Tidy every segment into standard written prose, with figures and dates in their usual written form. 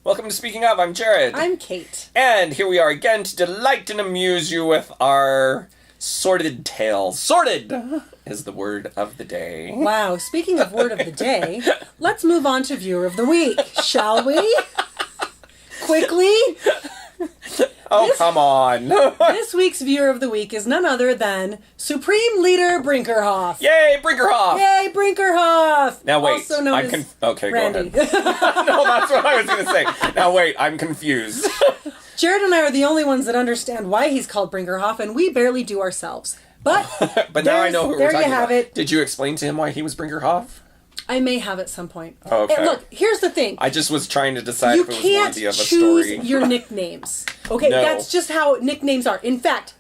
Welcome to Speaking Of. I'm Jared. I'm Kate. And here we are again to delight and amuse you with our sordid tales. Sordid is the word of the day. Wow, speaking of word of the day, let's move on to viewer of the week, shall we? Quickly. Come on. This week's viewer of the week is none other than Supreme Leader Brinkerhoff. Yay, Brinkerhoff! Yay, Brinkerhoff! Now wait, also known as okay, Randy. go ahead. No, that's what I was going to say. Now wait, I'm confused. Jared and I are the only ones that understand why he's called Brinkerhoff, and we barely do ourselves. But now I know who we're talking about. There you have it. Did you explain to him why he was Brinkerhoff? I may have at some point. Oh, okay. And look, here's the thing. I just was trying to decide if it was worthy of a story. You can't choose your nicknames. Okay, No. That's just how nicknames are. In fact,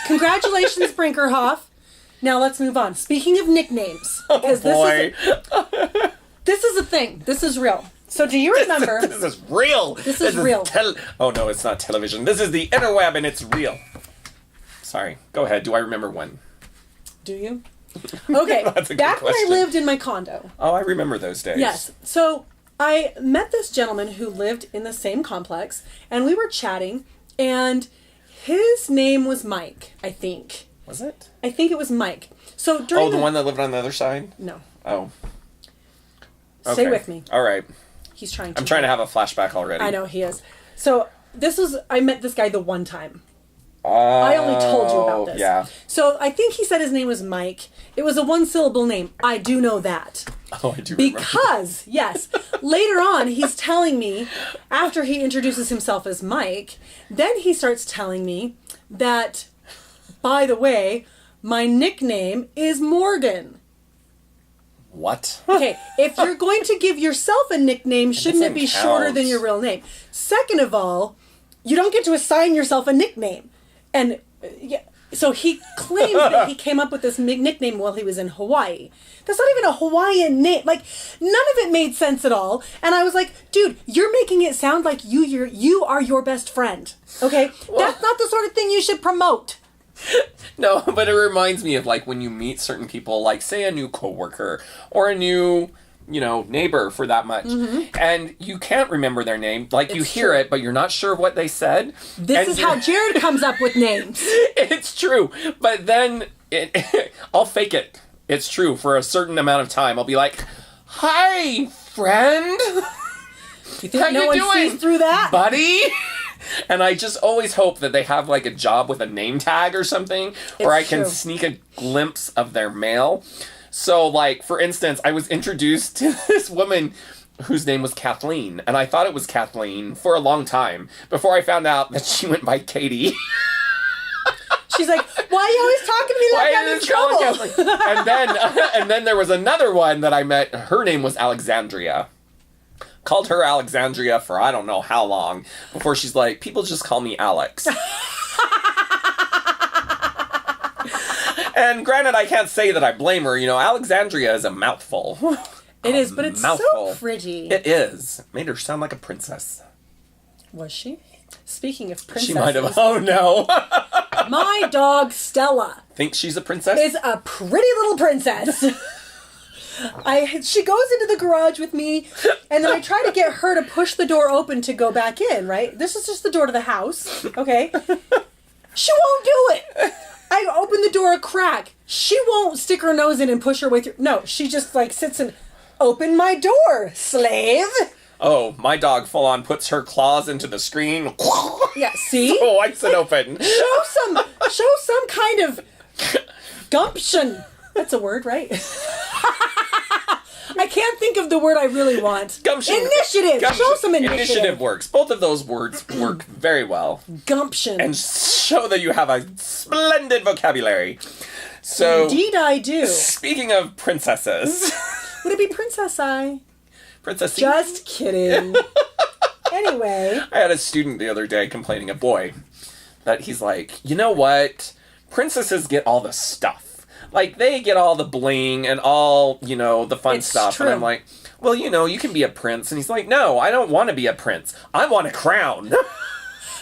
congratulations, Brinkerhoff. Now let's move on. Speaking of nicknames, Oh boy. This is a thing. This is real. So do you remember? This is real. This is real. Oh no, it's not television. This is the interweb and it's real. Sorry. Go ahead. Do I remember when? Do you? Okay. That's a good back when I question. lived in my condo. Oh, I remember those days. Yes. So I met this gentleman who lived in the same complex, and we were chatting, and his name was Mike, I think. Was it? I think it was Mike. So during the one that lived on the other side? No. Oh. Stay Okay. with me. All right. He's trying to. I'm trying to have a flashback already. I know he is. So I met this guy the one time. I only told you about this. Yeah. So I think he said his name was Mike. It was a one-syllable name. I do know that. Oh, I do remember. Because, yes, later on he's telling me, after he introduces himself as Mike, then he starts telling me that, by the way, my nickname is Morgan. What? Okay, if you're going to give yourself a nickname, shouldn't it be doesn't shorter count. than your real name? Second of all, you don't get to assign yourself a nickname. And yeah, so he claims that he came up with this nickname while he was in Hawaii. That's not even a Hawaiian name. Like, none of it made sense at all. And I was like, dude, you're making it sound like you are your best friend. Okay? That's not the sort of thing you should promote. No, but it reminds me of like when you meet certain people, like say a new coworker or a new, neighbor for that much, and you can't remember their name. Like you It's hear true. it, but you're not sure what they said. This is how Jared comes up with names. It's true, but then I'll fake it. It's true for a certain amount of time. I'll be like, "Hi, friend. You think How no you one doing, sees through that? buddy?" And I just always hope that they have like a job with a name tag or something, where I It's can true. sneak a glimpse of their mail. So, like, for instance, I was introduced to this woman whose name was Kathleen, and I thought it was Kathleen for a long time before I found out that she went by Katie. She's like, why are you always talking to me like Why I'm in is it called trouble? Kathleen? And then there was another one that I met. Her name was Alexandria. Called her Alexandria for I don't know how long before she's like, people just call me Alex. And granted, I can't say that I blame her. Alexandria is a mouthful. It is, but it's mouthful. so pretty. It is. Made her sound like a princess. Was she? Speaking of princesses, She might have. Oh no. my dog Stella Think she's a princess? is a pretty little princess. She goes into the garage with me, and then I try to get her to push the door open to go back in, right? This is just the door to the house, okay? She won't do it. I open the door a crack. She won't stick her nose in and push her way through. No, she just like sits and open my door, slave. Oh, my dog full on puts her claws into the screen. Yeah, see? Oh, wipes it open. Show some kind of gumption. That's a word, right? I can't think of the word I really want. Gumption. Initiative. Show some initiative. Initiative works. Both of those words work very well. Gumption. And show that you have a splendid vocabulary. So, Indeed I do. speaking of princesses. Would it be Princess I? Princess C? Just kidding. Anyway. I had a student the other day complaining, a boy, that he's like, you know what? Princesses get all the stuff. Like, they get all the bling and all, the fun It's stuff. true. And I'm like, well, you can be a prince. And he's like, no, I don't want to be a prince. I want a crown.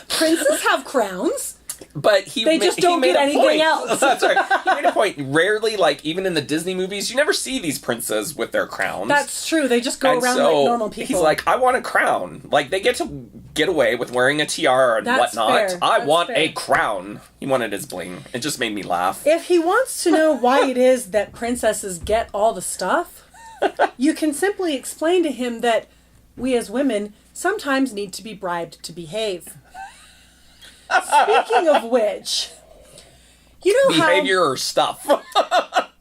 Princes have crowns. But They just don't get anything else. That's right. He made a point. Rarely, like, even in the Disney movies, you never see these princes with their crowns. That's true. They just go around like normal people. He's like, I want a crown. Like, they get to get away with wearing a tiara and whatnot. Fair. I want a crown. He wanted his bling. It just made me laugh. If he wants to know why it is that princesses get all the stuff, you can simply explain to him that we as women sometimes need to be bribed to behave. Speaking of which, you know Behavior or stuff.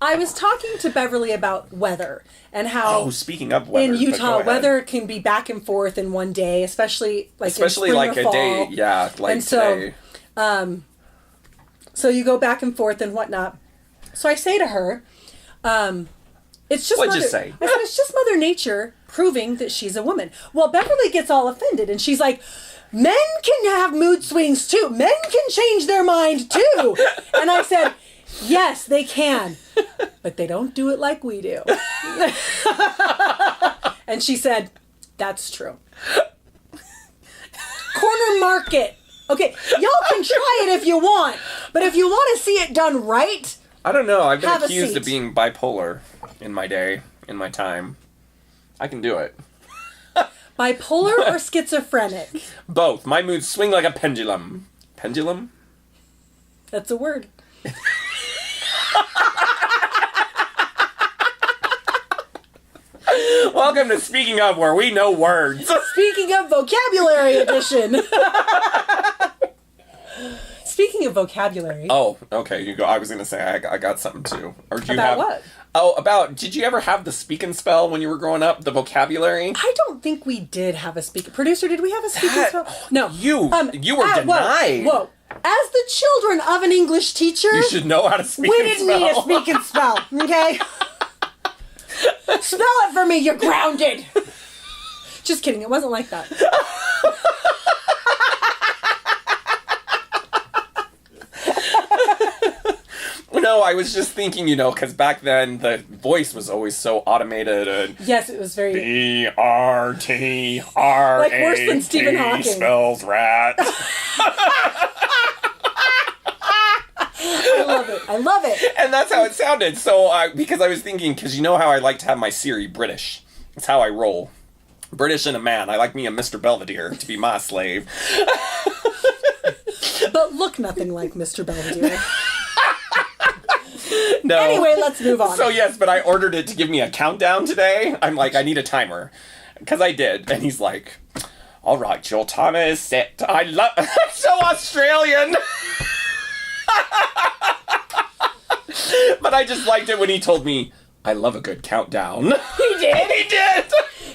I was talking to Beverly about weather and how speaking of weather, in Utah weather can be back and forth in one day, especially in spring like or a fall. day, yeah, like and so, today. So you go back and forth and whatnot. So I say to her, it's just What'd Mother, you say? I said, it's just Mother Nature proving that she's a woman. Well, Beverly gets all offended and she's like, men can have mood swings too. Men can change their mind too. And I said, yes, they can, but they don't do it like we do. And she said, that's true. Corner market. Okay, y'all can try it if you want, but if you want to see it done right, I don't know. I've been have a accused seat. of being bipolar in my day, in my time. I can do it. Bipolar or schizophrenic? Both. My moods swing like a pendulum. Pendulum? That's a word. Welcome to Speaking of, where we know words. Speaking of vocabulary edition. Speaking of vocabulary. Oh, okay. You go. I was gonna say I got something too. Or do you About have what? Oh, did you ever have the speak and spell when you were growing up? The vocabulary? I don't think we did have a speaker. Producer, did we have a speaking spell? No. You were denied. Whoa. As the children of an English teacher, You should know how to speak we and didn't spell. need a speak and spell, okay? Spell it for me, you're grounded. Just kidding, it wasn't like that. No, I was just thinking, because back then the voice was always so automated and Yes, it was very... B-R-T-R-A-T Like worse than Stephen Hawking. spells rat. I love it. And that's how it sounded. So, because I was thinking, because you know how I like to have my Siri British. That's how I roll. British and a man. I like me a Mr. Belvedere to be my slave. But look nothing like Mr. Belvedere. No. Anyway, let's move on. So yes, but I ordered it to give me a countdown today. I'm like, I need a timer. Because I did. And he's like, all right, your timer is set. I love... That's so Australian! But I just liked it when he told me, I love a good countdown. He did? He did!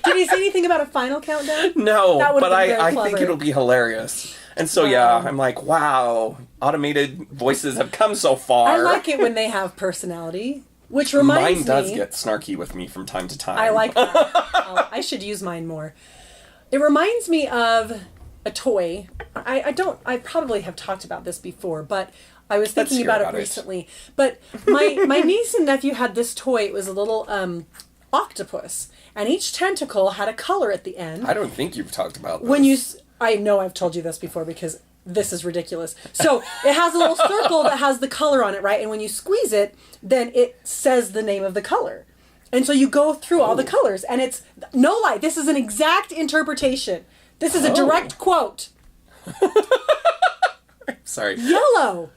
Did he say anything about a final countdown? No, That would've but been very I think clever. it'll be hilarious. And so, yeah, I'm like, wow, automated voices have come so far. I like it when they have personality, which reminds Mine does me... get snarky with me from time to time. I like that. I should use mine more. It reminds me of a toy. I probably have talked about this before, but I was thinking hear about about it it. recently. But my niece and nephew had this toy. It was a little octopus, and each tentacle had a color at the end. I don't think you've talked about this. When you... I know I've told you this before because this is ridiculous. So it has a little circle that has the color on it, right? And when you squeeze it, then it says the name of the color. And so you go through all the colors, and it's no lie. This is an exact interpretation. This is a direct quote. Sorry. Yellow,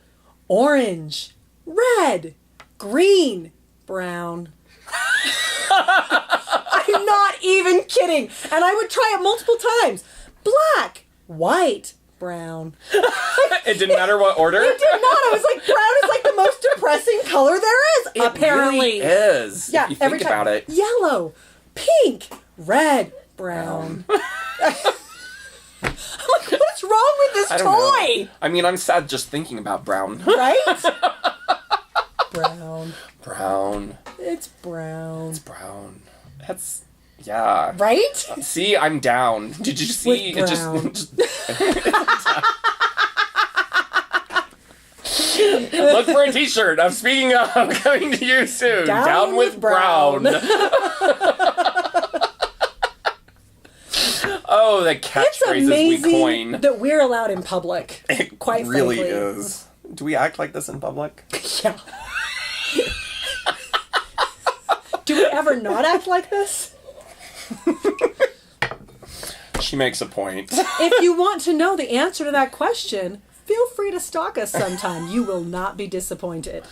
orange, red, green, brown. I'm not even kidding. And I would try it multiple times. Black, white, brown. It didn't matter what order? It did not. I was like, brown is like the most depressing color there is. It apparently. really is. Yeah, if you every think time. about it. Yellow, pink, red, brown. I'm like, what's wrong with this I don't know. toy? I mean, I'm sad just thinking about brown. Right? Brown. Brown. It's brown. Brown. That's... Yeah. Right? See, I'm down. Did you see? With It brown. just look for a t-shirt. I'm speaking of coming to you soon. Down with brown. Oh, the It's catchphrases we amazing coin. that we're allowed in public. It quite really frankly. is. Do we act like this in public? Yeah. Do we ever not act like this? She makes a point. If you want to know the answer to that question, feel free to stalk us sometime. You will not be disappointed.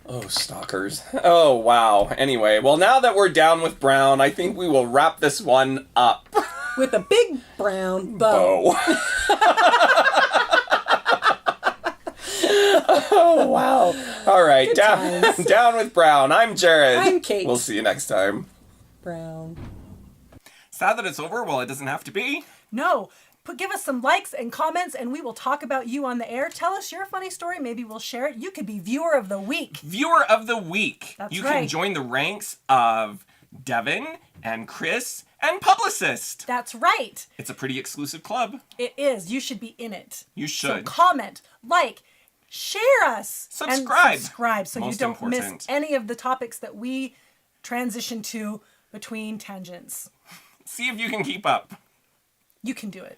Oh, stalkers. Oh, wow. Anyway, well, now that we're down with Brown, I think we will wrap this one up. With a big brown bow. Oh, wow. All right, down, times. down with Brown. I'm Jared. I'm Kate. We'll see you next time. Brown. Sad that it's over? Well, it doesn't have to be. No. Give us some likes and comments and we will talk about you on the air. Tell us your funny story. Maybe we'll share it. You could be viewer of the week. Viewer of the week. That's you right. can join the ranks of Devin and Chris and Publicist. That's right. It's a pretty exclusive club. It is. You should be in it. You So should. comment, like, share us. Subscribe. And subscribe so Most you don't miss important. any of the topics that we transition to between tangents. See if you can keep up. You can do it.